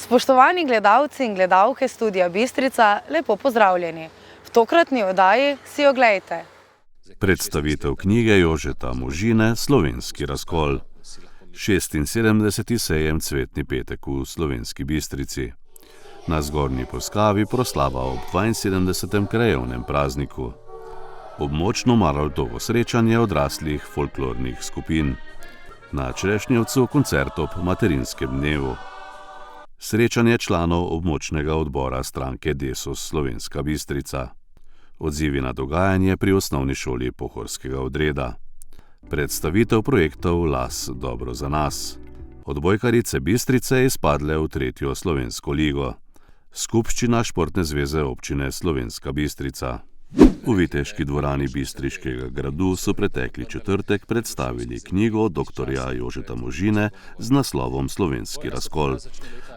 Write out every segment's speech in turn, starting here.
Spoštovani gledalci in gledalke Studia Bistrica, lepo pozdravljeni. V tokratni oddaji si oglejte. Predstavitev knjige Jožeta Možine Slovenski razkol. 76. sejem Cvetni petek v Slovenski Bistrici. Na zgornji poskavi proslava ob 72. krajevnem prazniku. Območno Maroltovo srečanje odraslih folklornih skupin. Na Črešnjevcu koncert ob materinskem dnevu. Srečanje članov območnega odbora stranke Desus Slovenska Bistrica. Odzivi na dogajanje pri osnovni šoli Pohorskega odreda. Predstavitev projektov Las dobro za nas. Odbojkarice Bistrice izpadle v 3. slovensko ligo. Skupščina Športne zveze občine Slovenska Bistrica. V Viteški dvorani Bistriškega gradu so pretekli četrtek predstavili knjigo dr. Jožeta Možine z naslovom Slovenski razkol.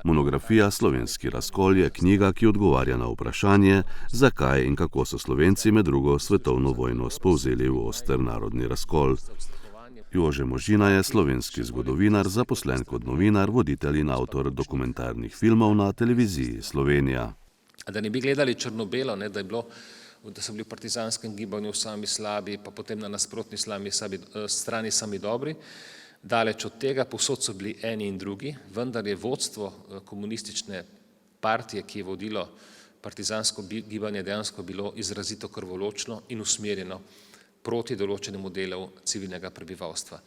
Monografija Slovenski razkol je knjiga, ki odgovarja na vprašanje, zakaj in kako so Slovenci med drugo svetovno vojno spolzeli v oster narodni razkol. Jože Možina je slovenski zgodovinar, zaposlen kot novinar, voditelj in avtor dokumentarnih filmov na televiziji Slovenija. Da ne bi gledali črno-belo, da so bili v partizanskem gibanju sami slabi, pa potem na nasprotni strani sami dobri. Daleč od tega, povsod so bili eni in drugi, vendar je vodstvo komunistične partije, ki je vodilo partizansko gibanje, dejansko bilo izrazito krvoločno in usmerjeno proti določenemu delu civilnega prebivalstva.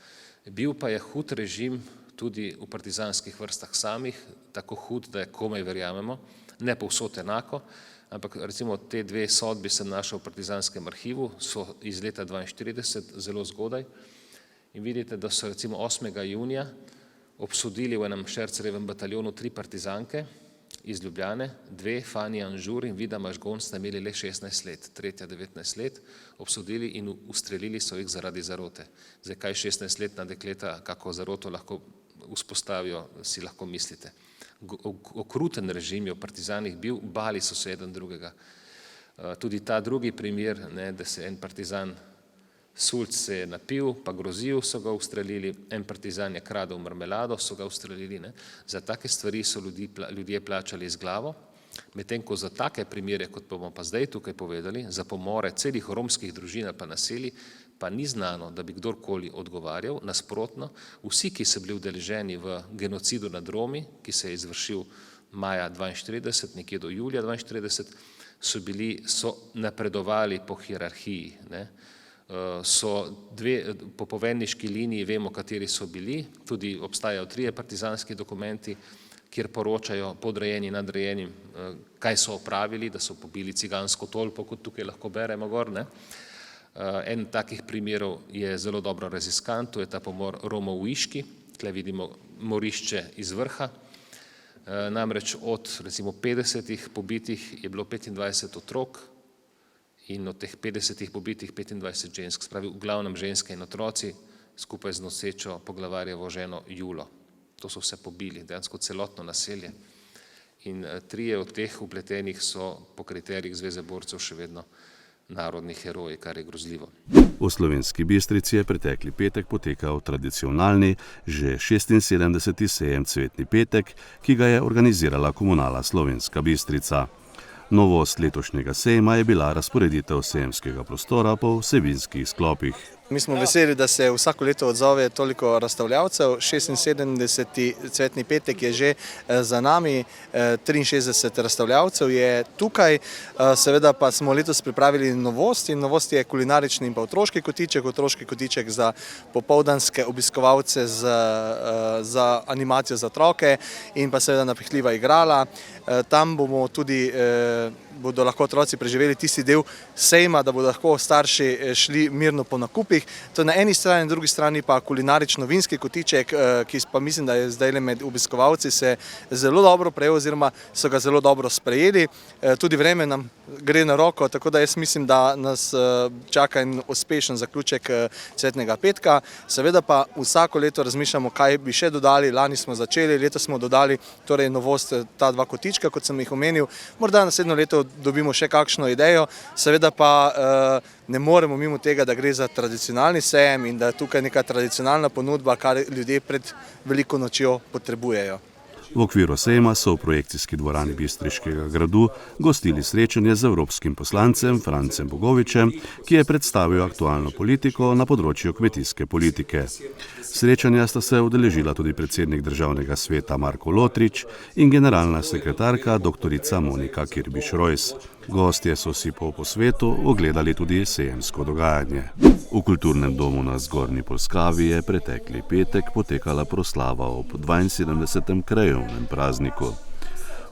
Bil pa je hud režim tudi v partizanskih vrstah samih, tako hud, da je komaj verjamemo, ne povsod enako, ampak recimo te dve sodbi sem našel v partizanskem arhivu, so iz leta 1942, zelo zgodaj. In vidite, da so recimo 8. junija obsodili v enem Šercerjevem bataljonu 3 partizanke iz Ljubljane, 2, Fani Anžur in Vida Mažgon, sta imeli le 16 let, 3. 19 let, obsodili in ustrelili so jih zaradi zarote. Zdaj, kaj 16-letna dekleta, kako zaroto lahko vzpostavijo, si lahko mislite. Okruten režim je v partizanih bil, bali so se eden drugega. Tudi ta drugi primer, da se en partizan Sulc se je napil, pa grozil, so ga ustrelili, en partizan je kradel marmelado, so ga ustrelili. Za take stvari so ljudje plačali z glavo, medtem ko za take primere, kot bomo pa zdaj tukaj povedali, za pomore celih romskih družin pa naselij, pa ni znano, da bi kdorkoli odgovarjal. Nasprotno, vsi, ki so bili udeleženi v genocidu nad Romi, ki se je izvršil maja 1942, nekje do julija 1942, so napredovali po hierarhiji. So dve po poveljniški liniji, vemo, kateri so bili, tudi obstajajo 3 partizanski dokumenti, kjer poročajo podrejeni nadrejenim, kaj so opravili, da so pobili cigansko tolpo, kot tukaj lahko beremo gor. En takih primerov je zelo dobro raziskan, to je ta pomor Romov v Iški, tukaj vidimo morišče iz vrha. Namreč od recimo 50 pobitih je bilo 25 otrok in od teh 50 pobitih 25 žensk, spravi v glavnem ženske in otroci, skupaj z nosečo poglavarjevo ženo Julo. To so vse pobili, dejansko celotno naselje. In 3 od teh vpletenih so po kriterijih Zveze borcev še vedno narodni heroji, kar je grozljivo. V Slovenski Bistrici je pretekli petek potekal tradicionalni, že 76. sejem Cvetni petek, ki ga je organizirala Komunala Slovenska Bistrica. Novost letošnjega sejma je bila razporeditev sejemskega prostora po vsebinskih sklopih. Mi smo veseli, da se vsako leto odzove toliko razstavljavcev. 76. Cvetni petek je že za nami, 63 razstavljavcev je tukaj. Seveda pa smo letos pripravili novost in novost je kulinarični in pa otroški kotiček za popoldanske obiskovalce za animacijo za otroke in pa seveda napihljiva igrala. Tam bodo lahko otroci preživeli tisti del sejma, da bodo lahko starši šli mirno po nakupih. To je na eni strani, na drugi strani pa kulinarično-vinski kotiček, ki pa mislim, da je zdaj med obiskovalci se zelo dobro prejel oziroma so ga zelo dobro sprejeli. Tudi vreme nam gre na roko, tako da jaz mislim, da nas čaka en uspešen zaključek Cvetnega petka. Seveda pa vsako leto razmišljamo, kaj bi še dodali. Lani smo začeli, letos smo dodali torej novost ta 2 kotička, kot sem jih omenil. Morda naslednjo leto dobimo še kakšno idejo, seveda pa ne moremo mimo tega, da gre za tradicionalni sejem in da je tukaj neka tradicionalna ponudba, kar ljudje pred veliko nočjo potrebujejo. V okviru sejma so v projekcijski dvorani Bistriškega gradu gostili srečanje z evropskim poslancem Francem Bogovičem, ki je predstavil aktualno politiko na področju kmetijske politike. Srečanja sta se udeležila tudi predsednik državnega sveta Marko Lotrič in generalna sekretarka dr. Monika Kirbiš-Rojs. Gostje so si po posvetu ogledali tudi sejemsko dogajanje. V kulturnem domu na Zgornji Polskavi je pretekli petek potekala proslava ob 72. krajevnem prazniku.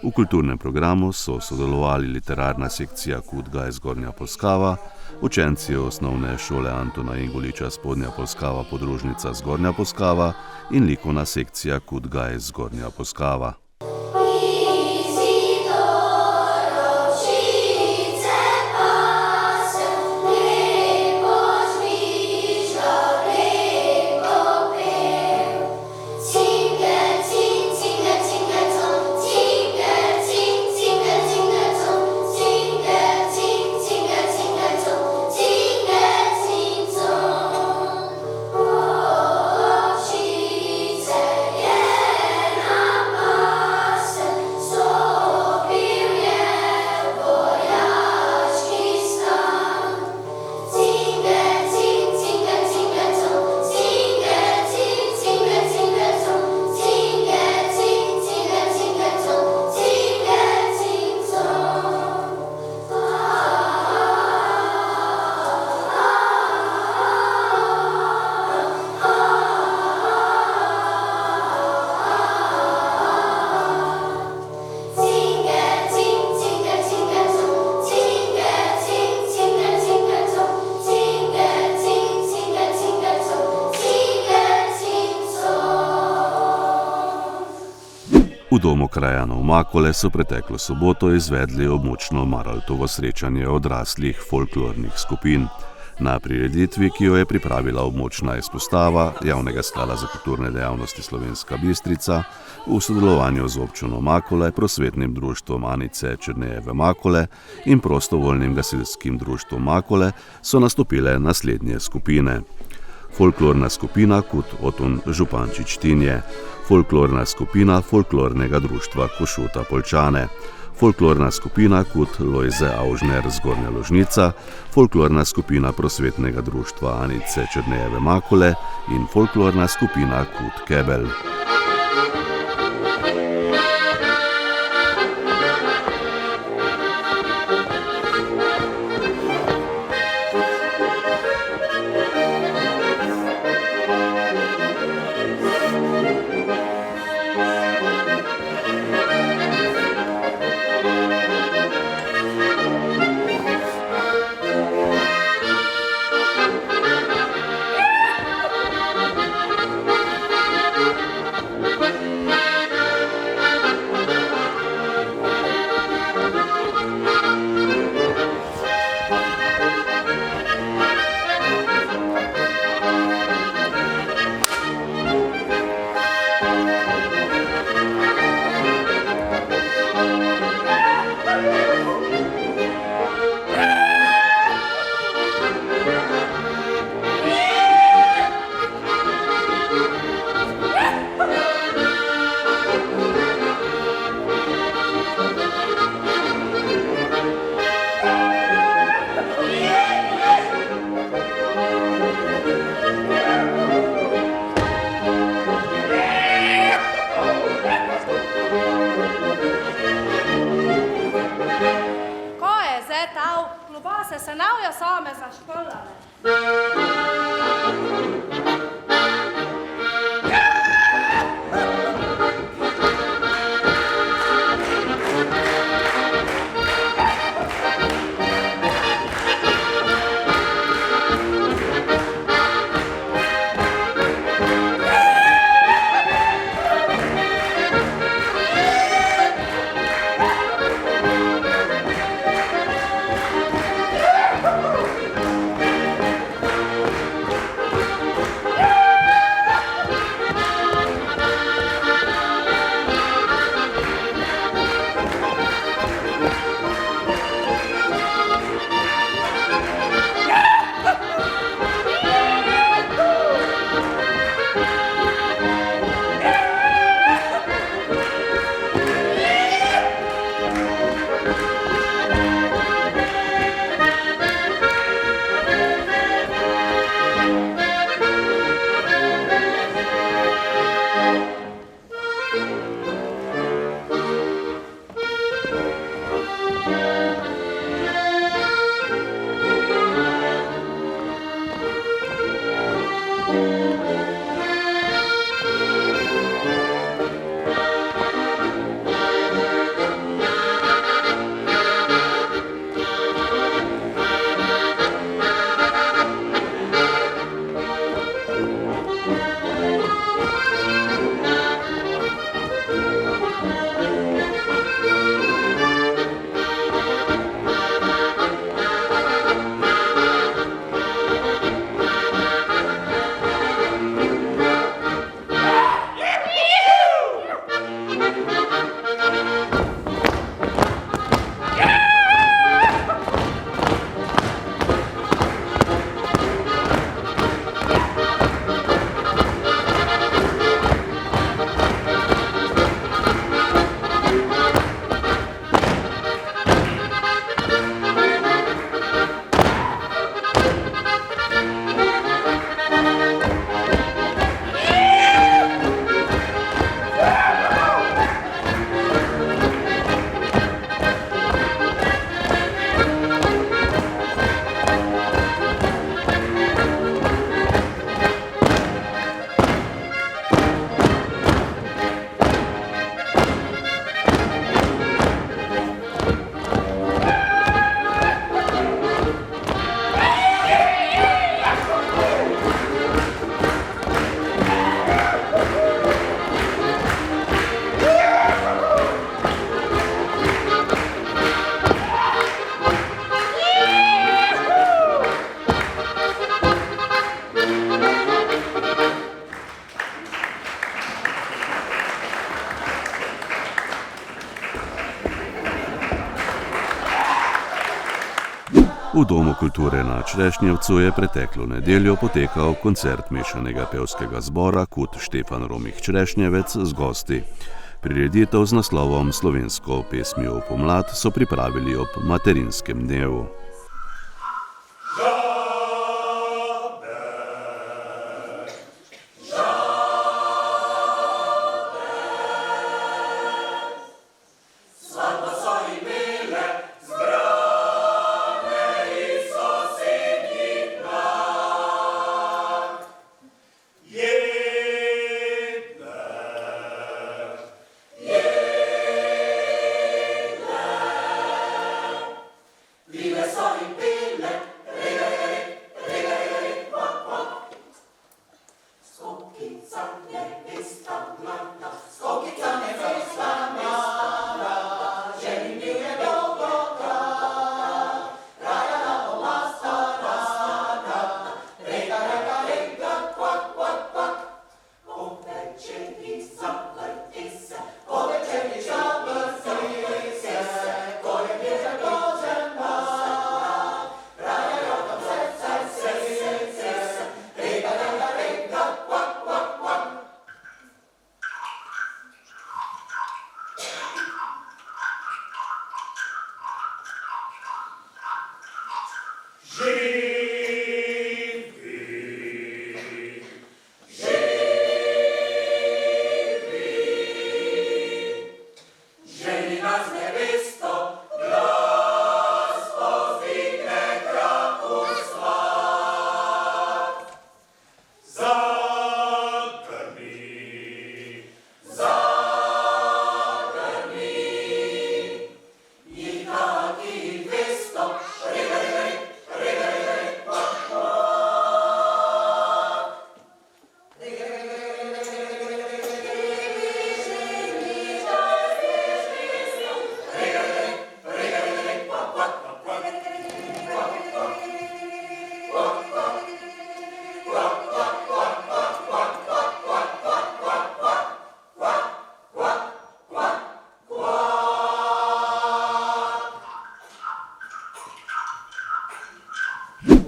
V kulturnem programu so sodelovali literarna sekcija Kutgaj Zgornja Polskava, učenci osnovne šole Antona Ingoliča Spodnja Polskava podružnica Zgornja Polskava in likovna sekcija Kutgaj Zgornja Polskava. V domu krajanov Makole so preteklo soboto izvedli območno Maraltovo srečanje odraslih folklornih skupin. Na prireditvi, ki jo je pripravila območna izpostava Javnega sklada za kulturne dejavnosti Slovenska Bistrica, v sodelovanju z občino Makole, prosvetnim društvom Anice Černejeve Makole in prostovoljnim gasilskim društvom Makole, so nastopile naslednje skupine. Folklorna skupina Kut Oton Župančič Tinje, folklorna skupina Folklornega društva Košuta Poljčane, folklorna skupina Kut Lojze Aužner Zgornja Ložnica, folklorna skupina prosvetnega društva Anice Černejeve Makole in folklorna skupina Kut Kebel. Se navja same zaškolale. V Domu kulture na Črešnjevcu je preteklo nedeljo potekal koncert mešanega pevskega zbora Kut Štefan Romih Črešnjevec z gosti. Prireditev z naslovom Slovensko pesmijo v pomlad so pripravili ob materinskem dnevu.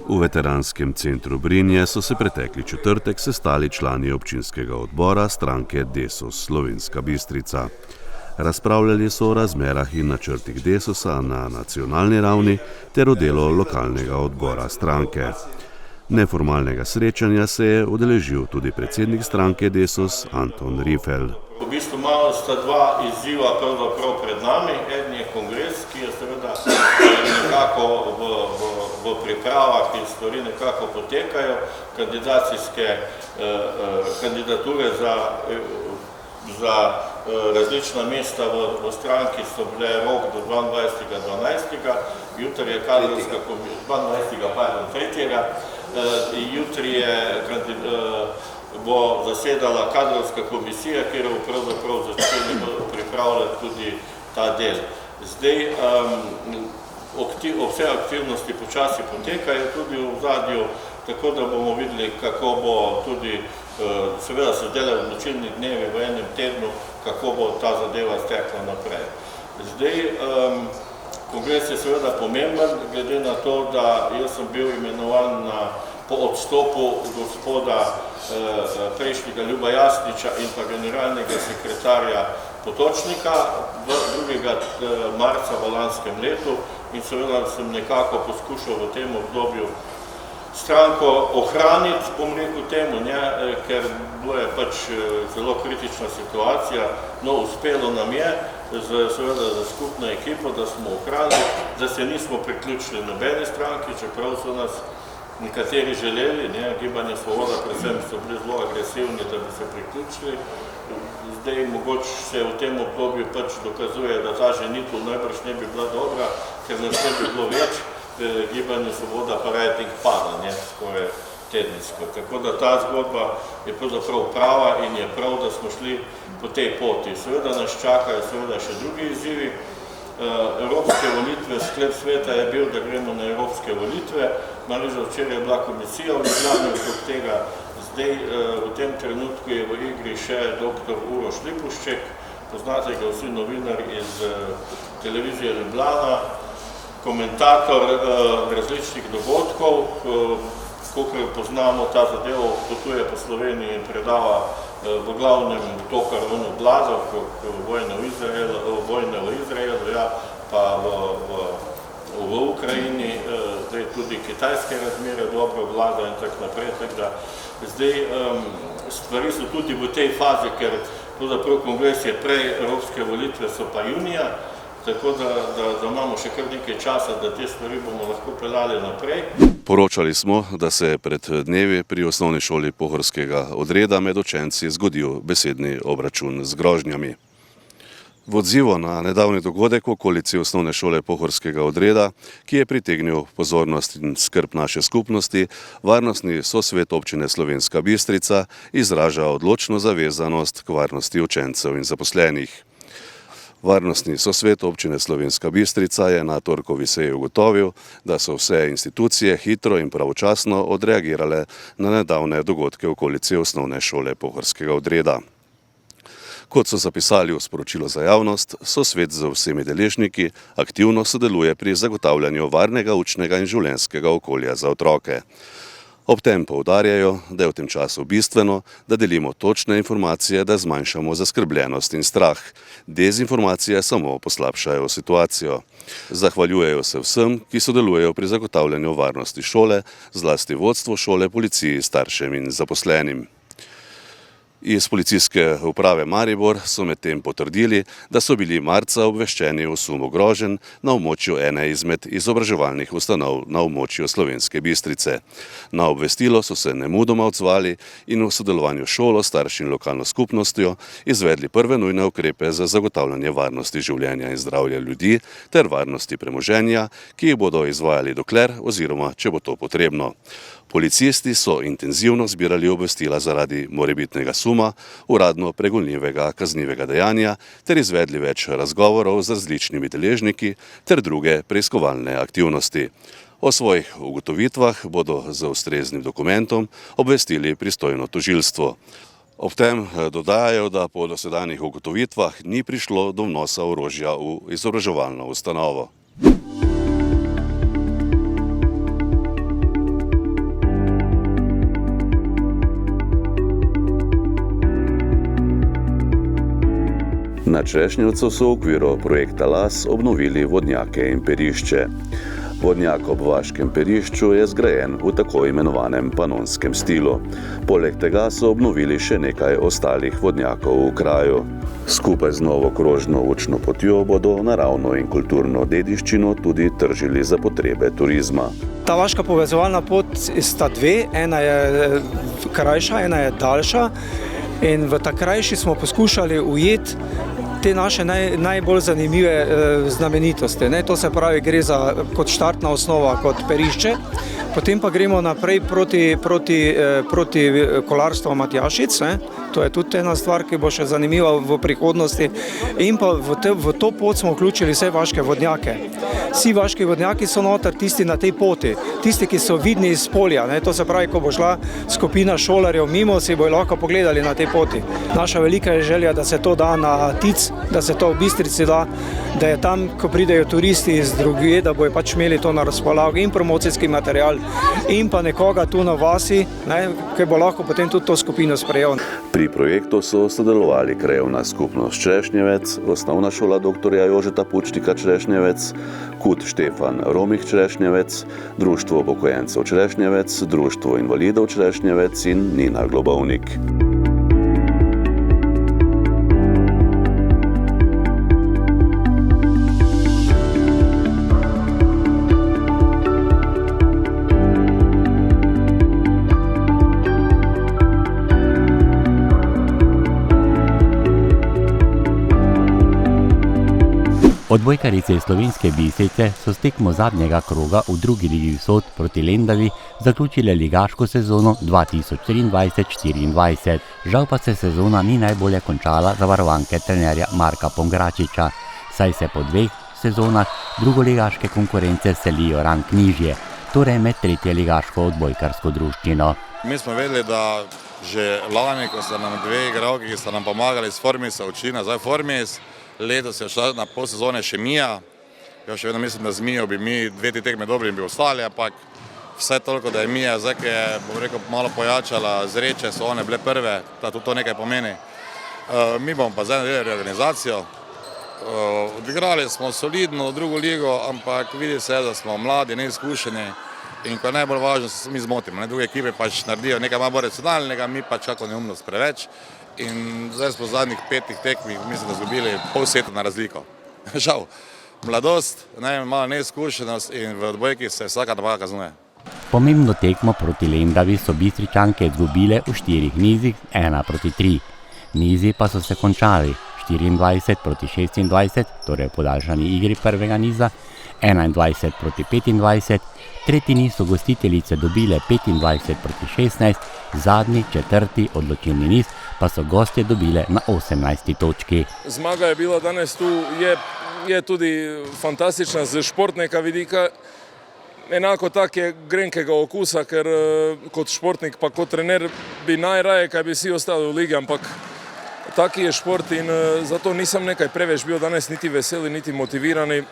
V veteranskem centru Brinje so se pretekli četrtek sestali člani občinskega odbora stranke Desus Slovenska Bistrica. Razpravljali so o razmerah in načrtih Desusa na nacionalni ravni ter o delu lokalnega odbora stranke. Neformalnega srečanja se je udeležil tudi predsednik stranke Desus Anton Rifel. V bistvu malo sta dva izziva pravzaprav pred nami. Eden je kongres, ki je seveda nekako v pripravah in stvari nekako potekajo. Kandidature za različna mesta v stranki so bile rok do 22.12. Jutri je kadrovska komisija, jutri bo zasedala kadrovska komisija, kjer bo pravzaprav začeli pripravljati tudi ta del. Zdaj vse aktivnosti počasi potekajo tudi v ozadju, tako da bomo videli, kako bo tudi, seveda se delajo odločilni dnevi v enem tednu, kako bo ta zadeva stekla naprej. Zdaj, kongres je seveda pomemben, glede na to, da jaz sem bil imenovan po odstopu gospoda prejšnjega Ljuba Jasniča in pa generalnega sekretarja Potočnika 2. marca v lanskem letu in seveda sem nekako poskušal v tem obdobju stranko ohraniti, bom rekel temu, ker bilo je pač zelo kritična situacija, no uspelo nam je, seveda za skupno ekipo, da smo ohranili, da se nismo priključili nobeni stranki, čeprav so nas nekateri želeli, Gibanje Svoboda predvsem so bili zelo agresivni, da bi se priključili. Zdaj mogoče se v tem obdobju pač dokazuje, da ta ženitev najbrž ne bi bila dobra, ker nas ne bi bilo več, Gibanje Svoboda pa rating pada, skoraj tedensko. Tako da ta zgodba je pravzaprav prava in je prav, da smo šli po tej poti. Seveda nas čakajo še drugi izzivi. Evropske volitve, sklep sveta je bil, da gremo na evropske volitve. Malo že včeraj je bila komisija v Ljubljani okrog tega. Zdaj v tem trenutku je v igri še dr. Uroš Lipušček, poznate ga vsi novinarji iz televizije Ljubljana, komentator različnih dogodkov. Kolikor poznamo, ta zadeva potuje po Sloveniji in predava v glavnem to, kar on obvlada, vojne v Izraelu, ja, pa v Ukrajini, zdaj tudi kitajske razmere dobro vlada in tako naprej. Tako da zdaj stvari so tudi v tej fazi, ker pravzaprav kongres je prej, evropske volitve so pa junija, tako da imamo še kar nekaj časa, da te stvari bomo lahko peljali naprej. Poročali smo, da se je pred dnevi pri osnovni šoli Pohorskega odreda med učenci zgodil besedni obračun z grožnjami. V odzivu na nedavni dogodek v okolici osnovne šole Pohorskega odreda, ki je pritegnil pozornost in skrb naše skupnosti, varnostni sosvet občine Slovenska Bistrica izraža odločno zavezanost k varnosti učencev in zaposlenih. Varnostni sosvet občine Slovenska Bistrica je na torkovi seji ugotovil, da so vse institucije hitro in pravočasno odreagirale na nedavne dogodke v okolici osnovne šole Pohorskega odreda. Kot so zapisali v sporočilu za javnost, sosvet z vsemi deležniki aktivno sodeluje pri zagotavljanju varnega učnega in življenjskega okolja za otroke. Ob tem poudarjajo, da je v tem času bistveno, da delimo točne informacije, da zmanjšamo zaskrbljenost in strah. Dezinformacije samo poslabšajo situacijo. Zahvaljujejo se vsem, ki sodelujejo pri zagotavljanju varnosti šole, zlasti vodstvu šole, policiji, staršem in zaposlenim. Iz policijske uprave Maribor so medtem potrdili, da so bili marca obveščeni o sumu groženj na območju ene izmed izobraževalnih ustanov na območju Slovenske Bistrice. Na obvestilo so se nemudoma odzvali in v sodelovanju s šolo, starši in lokalno skupnostjo izvedli prve nujne ukrepe za zagotavljanje varnosti življenja in zdravja ljudi ter varnosti premoženja, ki jih bodo izvajali dokler oziroma če bo to potrebno. Policisti so intenzivno zbirali obvestila zaradi morebitnega suma uradno pregonljivega kaznivega dejanja ter izvedli več razgovorov z različnimi deležniki ter druge preiskovalne aktivnosti. O svojih ugotovitvah bodo z ustreznim dokumentom obvestili pristojno tožilstvo. Ob tem dodajajo, da po dosedanjih ugotovitvah ni prišlo do vnosa orožja v izobraževalno ustanovo. Na Črešnjevcu so v okviru projekta LAS obnovili vodnjake in perišče. Vodnjak ob Vaškem perišču je zgrajen v tako imenovanem panonskem stilu. Poleg tega so obnovili še nekaj ostalih vodnjakov v kraju. Skupaj z novo krožno učno potjo bodo naravno in kulturno dediščino tudi tržili za potrebe turizma. Ta vaška povezovalna pot sta dve, ena je krajša, ena je daljša. In v ta krajši smo poskušali ujeti te naše najbolj zanimive znamenitosti. To se pravi, gre za kot štartna osnova, kot perišče, potem pa gremo naprej proti kolarstvu Matjašic, to je tudi ena stvar, ki bo še zanimiva v prihodnosti, in pa v to pot smo vključili vse vaške vodnjake. Vsi vaški vodnjaki so noter, tisti na tej poti, tisti, ki so vidni iz polja, to se pravi, ko bo šla skupina šolarjev mimo, si bojo lahko pogledali na tej poti. Naša velika je želja, da se to da na Tic, da se to v Bistrici da je tam, ko pridejo turisti iz drugje, da bojo pač imeli to na razpolago in promocijski material in pa nekoga tu na vasi, ki bo lahko potem tudi to skupino sprejel. Pri projektu so sodelovali krajevna skupnost Črešnjevec, osnovna šola dr. Jožeta Pučnika Črešnjevec, KUD Štefan Romih Črešnjevec, Društvo upokojencev Črešnjevec, Društvo invalidov Črešnjevec in Nina Globovnik. Odbojkarice iz Slovenske Bistrice so s tekmo zadnjega kroga v drugi ligi Vzhod proti Lendavi zaključile ligaško sezono 2023-2024. Žal pa se sezona ni najbolje končala za varovanke trenerja Marka Pongračiča, saj se po dveh sezonah drugoligaške konkurence selijo rang nižje, torej med tretje ligaško odbojkarsko druščino. Mi smo vedeli, da že lani, ko sta nam dve igralki, ki sta nam pomagali s Formisa, uči nazaj Formis. Letos je šla na pol sezone še Mija, Jaz še vedno mislim, da z Mijo bi mi 2 tekme dobri in bi ostali, ampak vse toliko, da je Mija zdaj, ki je, bom rekel, malo pojačala Zreče, so one bile prve, da tudi to nekaj pomeni. Mi bomo pa zdaj naredili reorganizacijo. Odigrali smo solidno drugo ligo, ampak vidi se, da smo mladi, neizkušeni in ko je najbolj važno, se mi zmotimo. Druge ekipe pač naredijo nekaj malo bolj racionalnega, mi pač kako neumnost preveč in zdaj smo v zadnjih 5 tekmih, mislim, da izgubili pol seta na razliko. Žal, mladost, malo neizkušenost in v odbojki se vsaka napaka kaznuje. Pomembno tekmo proti Lendavi so Bistričanke izgubile v 4 nizih 1-3. Nizi pa so se končali 24-26, torej v podaljšani igri prvega niza, 21-25, tretji niz so gostiteljice dobile 25-16, zadnji, četrti odločilni niz pa so gostje dobile na 18. točki. Zmaga je bila danes tu, je tudi fantastična z športnega vidika. Enako tak je grenkega okusa, ker kot športnik pa kot trener bi najraje, kaj bi vsi ostali v ligi, ampak taki je šport in zato nisem nekaj preveč bil danes niti veseli, niti motivirani.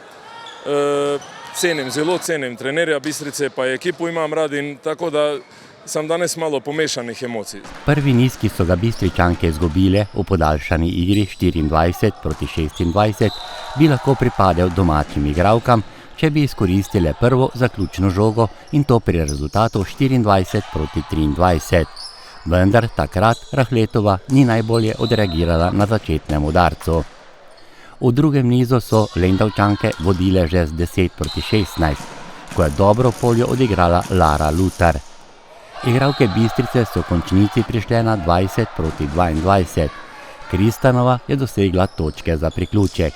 Zelo cenim trenerja Bistrice, pa ekipo imam rad in tako da sem danes malo pomešanih emocij. Prvi niz, ki so ga Bistričanke izgubile v podaljšani igri 24-26, bi lahko pripadel domačim igralkam, če bi izkoristile prvo zaključno žogo in to pri rezultatu 24-23. Vendar takrat Rahletova ni najbolje odreagirala na začetnem udarcu. V drugem nizu so Lendavčanke vodile že z 10-16, ko je dobro polje odigrala Lara Lutar. Igralke Bistrice so v končnici prišle na 20-22. Kristanova je dosegla točke za priključek.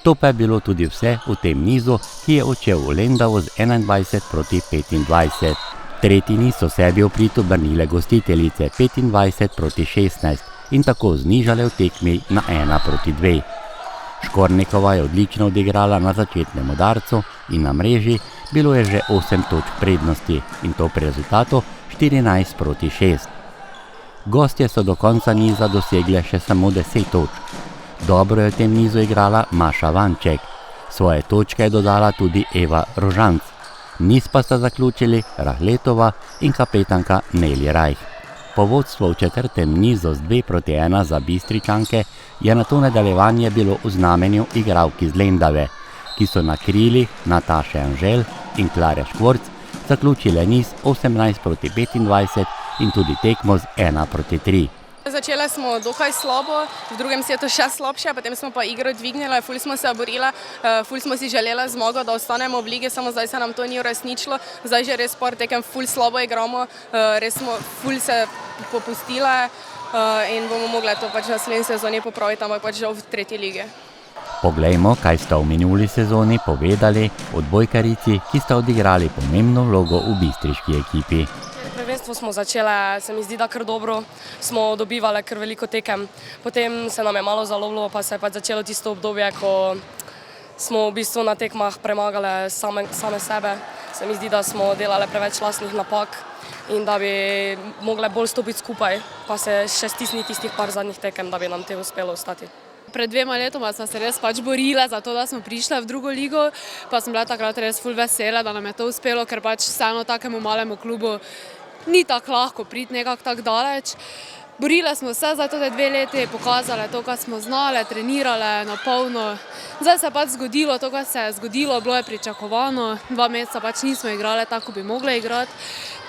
To pa je bilo tudi vse v tem nizu, ki je odšel v Lendavo z 21-25. Tretji niz so sebi v prid obrnile gostiteljice 25-16 in tako znižale v tekmi na 1-2. Škornikova je odlično odigrala na začetnem udarcu in na mreži bilo je že 8 točk prednosti in to pri rezultatu 14-6. Gostje so do konca niza dosegle še samo 10 točk. Dobro je v tem nizu igrala Maša Vanček. Svoje točke je dodala tudi Eva Rožanc. Niz pa sta zaključili Rahletova in kapetanka Neli Rajh. Po vodstvu v četrtem nizu z 2-1 za Bistričanke je nato nadaljevanje bilo v znamenju igralk iz Lendave, ki so na krilih Nataše Anžel in Klare Škvorc zaključile niz 18-25 in tudi tekmo z 1-3. Začele smo dokaj slabo, v drugem setu še slabše, potem smo pa igro dvignili, ful smo se borili, ful smo si želeli zmago, da ostanemo v ligi, samo zdaj se nam to ni uresničilo. Zdaj že res par tekem ful slabo igramo, res smo ful se popustile in bomo mogli to pač na naslednji sezoni popraviti, ampak pač žal v tretji ligi. Poglejmo, kaj sta v minuli sezoni povedali odbojkarici, ki sta odigrali pomembno vlogo v bistriški ekipi. Prvenstvo smo začele, se mi zdi, da kar dobro, smo dobivali kar veliko tekem. Potem se nam je malo zalovilo, pa se je pač začelo tisto obdobje, ko smo v bistvu na tekmah premagali same sebe. Se mi zdi, da smo delali preveč lastnih napak in da bi mogli bolj stopiti skupaj, pa se še stisniti tistih par zadnjih tekem, da bi nam te uspelo ostati. Pred 2 letoma smo se res pač borili za to, da smo prišli v drugo ligo, pa sem bila takrat res ful vesela, da nam je to uspelo, ker pač vseeno takemu malemu klubu ni tako lahko priti nekako tako daleč. Borili smo se za to 2 leti, pokazali to, kar smo znali, trenirali na polno. Zdaj se je pač zgodilo to, kar se je zgodilo, bilo je pričakovano. 2 meseca pač nismo igrali tako, bi mogli igrati.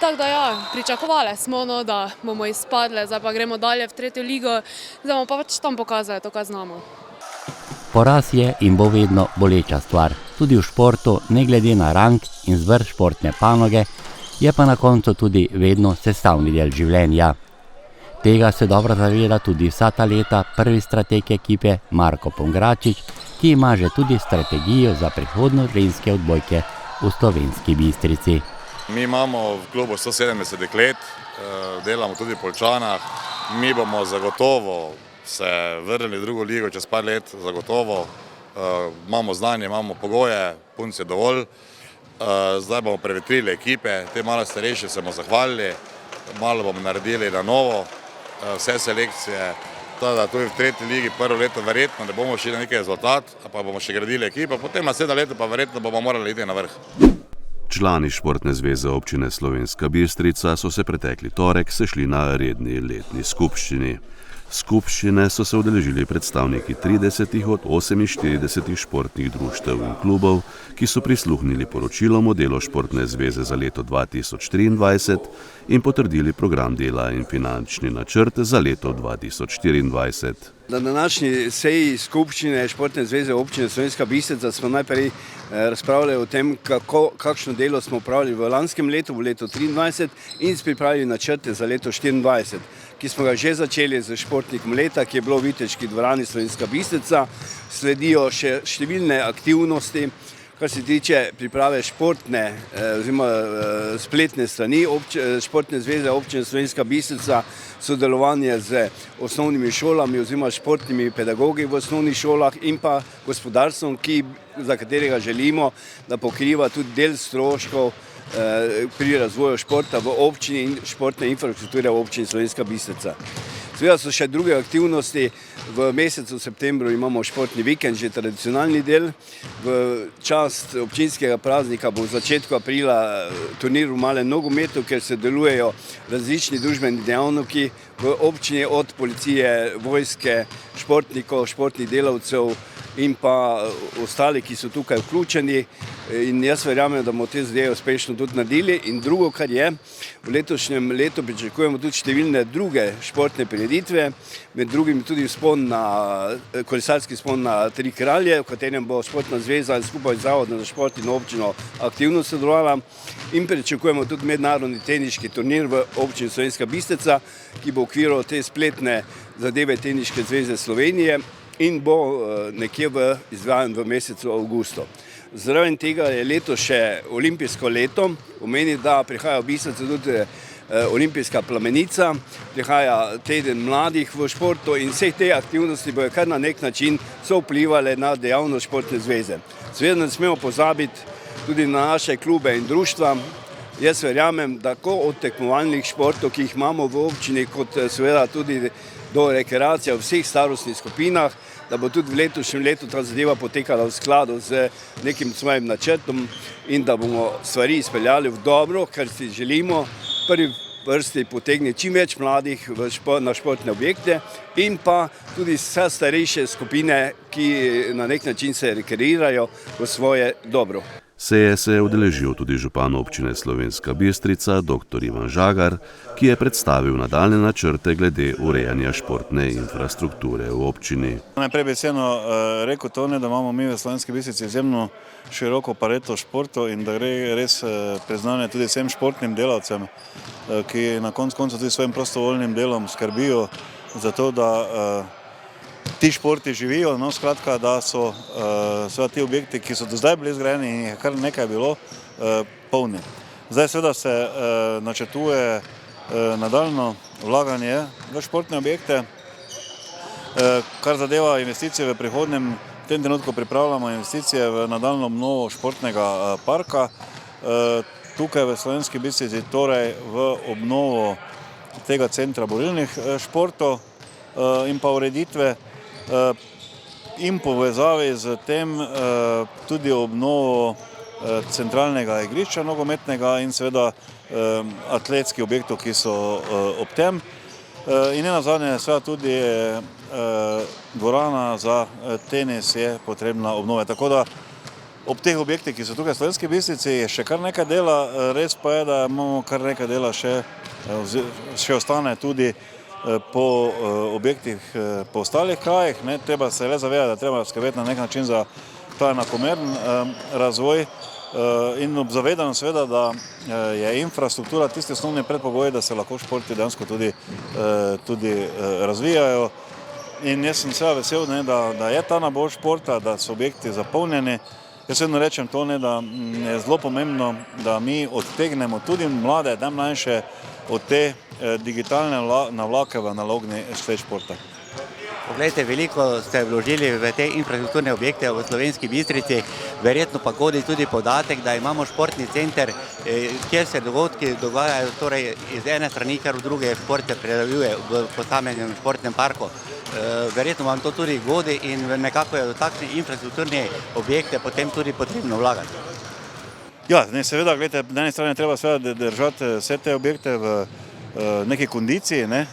Tako da ja, pričakovali smo, da bomo izpadli, zdaj pa gremo dalje v 3. ligo, zdaj bomo pa pač tam pokazali to, kar znamo. Poraz je in bo vedno boleča stvar. Tudi v športu, ne glede na rang in zvrst športne panoge, je pa na koncu tudi vedno sestavni del življenja. Tega se dobro zaveda tudi vsa ta leta prvi strateg ekipe Marko Pongračič, ki ima že tudi strategijo za prihodnost ženske odbojke v Slovenski Bistrici. Mi imamo v klubu 170 deklet, delamo tudi v Poljčanah. Mi bomo zagotovo se vrnili v drugo ligo čez par let, zagotovo. Imamo znanje, imamo pogoje, punc je dovolj. Zdaj bomo prevetrili ekipe, te malo starejše se bomo zahvalili, malo bomo naredili na novo, vse selekcije, to, da tudi v tretji ligi prvo leto verjetno ne bomo šli na neki rezultat, pa bomo še gradili ekipo, potem naslednje leto pa verjetno bomo morali iti na vrh. Člani Športne zveze občine Slovenska Bistrica so se pretekli torek sešli na redni letni skupščini. Skupščine so se udeležili predstavniki 30 od 48 športnih društev in klubov, ki so prisluhnili poročilom o delu Športne zveze za leto 2023 in potrdili program dela in finančni načrt za leto 2024. Na današnji seji skupščine Športne zveze občine Slovenska Bistrica smo najprej razpravljali o tem, kakšno delo smo opravili v lanskem letu, v letu 2023 in pripravili načrte za leto 2024, ki smo ga že začeli z športnikom leta, ki je bilo v Viteški dvorani Slovenska Bistrica. Sledijo še številne aktivnosti, kar se tiče priprave športne oziroma spletne strani Športne zveze občine Slovenska Bistrica, sodelovanje z osnovnimi šolami oziroma športnimi pedagogi v osnovnih šolah in pa gospodarstvom, za katerega želimo, da pokriva tudi del stroškov pri razvoju športa v občini in športne infrastrukture v občini Slovenska Bistrica. Seveda so še druge aktivnosti. V mesecu septembru imamo športni vikend, že tradicionalni del. V čast občinskega praznika bo v začetku aprila turnir v malem nogometu, kjer se delujejo različni družbeni dejavniki v občini, od policije, vojske, športnikov, športnih delavcev in pa ostali, ki so tukaj vključeni. In jaz verjamem, da bomo te zadeve uspešno tudi naredili. In drugo, kar je, v letošnjem letu pričakujemo tudi številne druge športne prireditve, med drugim tudi kolesarski vzpon na Tri kralje, v katerem bo Športna zveza skupaj z Zavodom za šport in občino aktivno sodelovala. In pričakujemo tudi mednarodni teniški turnir v občini Slovenska Bistrica, ki bo v okviru te spletne zadeve Teniške zveze Slovenije in bo nekje izvajan v mesecu avgustu. Zraven tega je leto še olimpijsko leto, pomeni, da prihaja v Bistrico tudi olimpijska plamenica, prihaja teden mladih v športu in vseh te aktivnosti bojo kar na nek način so vplivali na dejavnost Športne zveze. Seveda ne smemo pozabiti tudi na naše klube in društva. Jaz verjamem, da tako od tekmovalnih športov, ki jih imamo v občini, kot seveda tudi do rekreacije v vseh starostnih skupinah, da bo tudi v letošnjem letu ta zadeva potekala v skladu z nekim svojim načrtom in da bomo stvari izpeljali v dobro, kar si želimo. V prvi vrsti potegniti čim več mladih na športne objekte in pa tudi vse starejše skupine, ki na nek način se rekreirajo v svoje dobro. Seje se je udeležil tudi župan občine Slovenska Bistrica, dr. Ivan Žagar, ki je predstavil nadaljnje načrte glede urejanja športne infrastrukture v občini. Najprej bi vseeno rekel to, da imamo mi v Slovenski Bistrici izjemno široko paleto športov in da gre res priznanje tudi vsem športnim delavcem, ki na koncu tudi svojim prostovoljnim delom skrbijo za to, da ti športi živijo, skratka, da so ti objekti, ki so do zdaj bili zgrajeni in jih kar nekaj bilo, polni. Zdaj seveda se načrtuje nadaljnje vlaganje v športne objekte, kar zadeva investicije v prihodnjem. V tem trenutku pripravljamo investicije v nadaljnjo obnovo športnega parka. Tukaj v Slovenski Bistrici, torej v obnovo tega centra borilnih športov in pa ureditve in povezavi z tem tudi obnovo centralnega igrišča nogometnega in seveda atletskih objektov, ki so ob tem. In nenazadnje seveda tudi dvorana za tenis je potrebna obnove. Tako da ob teh objektih, ki so tukaj v Slovenski Bistrici, je še kar nekaj dela, res pa je, da imamo kar nekaj dela še ostane tudi po objektih po ostalih krajih. Treba se le zavedati, da treba skrbeti na nek način za ta enakomeren razvoj in ob zavedanju seveda, da je infrastruktura tisti osnovni predpogoj, da se lahko športi dejansko tudi razvijajo. In jaz sem seveda vesel, da je ta nabor športa, da so objekti zapolnjeni. Jaz vedno rečem to, da je zelo pomembno, da mi odtegnemo tudi mlade, najmlajše od te digitalne navlake v analogni svet športa. Poglejte, veliko ste vložili v te infrastrukturne objekte v Slovenski Bistrici, verjetno pa godi tudi podatek, da imamo športni center, kjer se dogodki dogajajo torej iz ene strani, kar v druge športe predaljuje v posameznem športnem parku. Verjetno vam to tudi godi in nekako je v takšne infrastrukturne objekte potem tudi potrebno vlagati. Ja, ne, seveda, gledajte, na eni strani treba seveda držati vse te objekte v neki kondiciji, ne.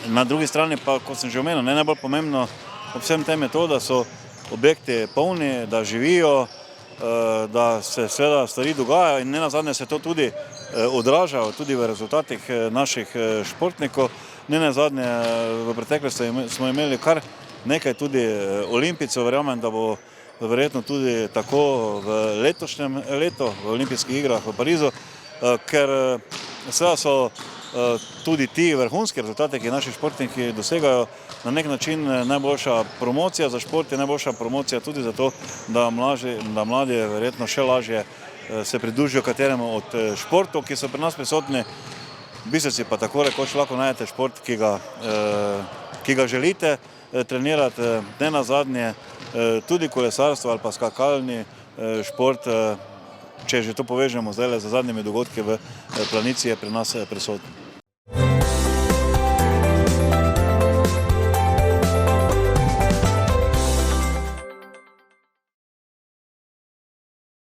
Na drugi strani pa, kot sem že omenil, najbolj pomembno ob vsem tem je to, da so objekti polni, da živijo, da se seveda stvari dogajajo in nenazadnje se to tudi odraža tudi v rezultatih naših športnikov. Nenazadnje v preteklosti smo imeli kar nekaj tudi olimpijcev, verjamem, da bo verjetno tudi tako v letošnjem letu v olimpijskih igrah v Parizu, ker seveda so tudi ti vrhunski rezultati, ki naši športniki dosegajo, na nek način najboljša promocija za šport je najboljša promocija tudi zato, da mladi verjetno še lažje se pridružijo kateremu od športov, ki so pri nas prisotni. Biserci pa tako rekoč lahko najdete šport, ki ga želite trenirati, nenazadnje tudi kolesarstvo ali pa skakalni šport, če že to povežemo zdaj z zadnjimi dogodki v Planici, je pri nas prisoten.